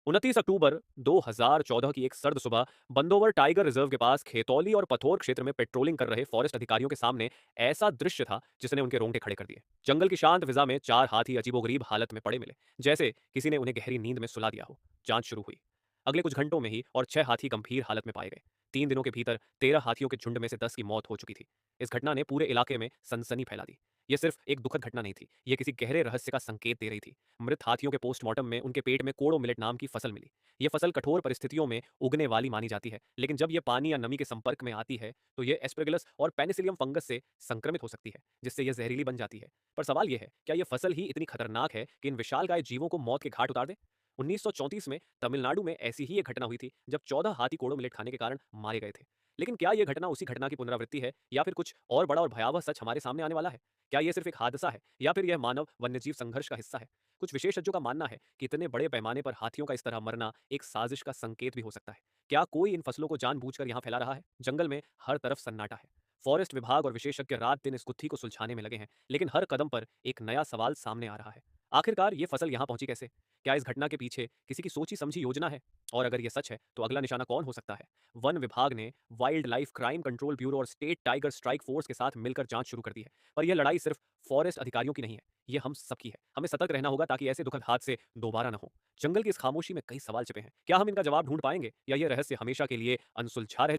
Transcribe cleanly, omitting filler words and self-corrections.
29 अक्टूबर 2014 की एक सर्द सुबह बंदोवर टाइगर रिजर्व के पास खेतौली और पथोर क्षेत्र में पेट्रोलिंग कर रहे फॉरेस्ट अधिकारियों के सामने ऐसा दृश्य था जिसने उनके रोंगटे खड़े कर दिए। जंगल की शांत फिजा में चार हाथी अजीबोगरीब हालत में पड़े मिले, जैसे किसी ने उन्हें गहरी नींद में सुला दिया हो। जांच शुरू हुई। अगले कुछ घंटों में ही और 6 हाथी गंभीर हालत में पाए गए। 3 दिनों के भीतर 13 हाथियों के झुंड में से 10 की मौत हो चुकी थी। इस घटना ने पूरे इलाके में सनसनी फैला दी। यह सिर्फ एक दुखद घटना नहीं थी, यह किसी गहरे रहस्य का संकेत दे रही थी। मृत हाथियों के पोस्टमार्टम में उनके पेट में कोड़ो मिलेट नाम की फसल मिली। यह फसल कठोर परिस्थितियों में उगने वाली मानी जाती है, लेकिन जब यह पानी या नमी के संपर्क में आती है तो यह एस्परगिलस और पेनिसिलियम फंगस से संक्रमित हो सकती है, जिससे यह जहरीली बन जाती है। पर सवाल यह है, क्या यह फसल ही इतनी खतरनाक है कि इन विशालकाय जीवों को मौत के घाट उतार दे? 1934 में तमिलनाडु में ऐसी ही एक घटना हुई थी, जब 14 हाथी कोड़ो मिलेट खाने के कारण मारे गए थे। लेकिन क्या यह घटना उसी घटना की पुनरावृत्ति है, या फिर कुछ और बड़ा और भयावह सच हमारे सामने आने वाला है? क्या यह सिर्फ एक हादसा है, या फिर यह मानव वन्यजीव संघर्ष का हिस्सा है? कुछ विशेषज्ञों का मानना है कि इतने बड़े पैमाने पर हाथियों का इस तरह मरना एक साजिश का संकेत भी हो सकता है। क्या कोई इन फसलों को जानबूझकर यहाँ फैला रहा है? जंगल में हर तरफ सन्नाटा है। फॉरेस्ट विभाग और विशेषज्ञ रात दिन इस गुत्थी को सुलझाने में लगे हैं, लेकिन हर कदम पर एक नया सवाल सामने आ रहा है। आखिरकार ये फसल यहाँ पहुंची कैसे? क्या इस घटना के पीछे किसी की सोची समझी योजना है? और अगर यह सच है तो अगला निशाना कौन हो सकता है? वन विभाग ने wild life crime control bureau और स्टेट टाइगर स्ट्राइक फोर्स के साथ मिलकर जांच शुरू कर दी है। पर यह लड़ाई सिर्फ फॉरेस्ट अधिकारियों की नहीं है, ये हम सबकी है। हमें सतर्क रहना होगा ताकि ऐसे दुखद हादसे दोबारा न हो। जंगल की इस खामोशी में कई सवाल छिपे हैं। क्या हम इनका जवाब ढूंढ पाएंगे, या यह रहस्य हमेशा के लिए अनसुलझा रह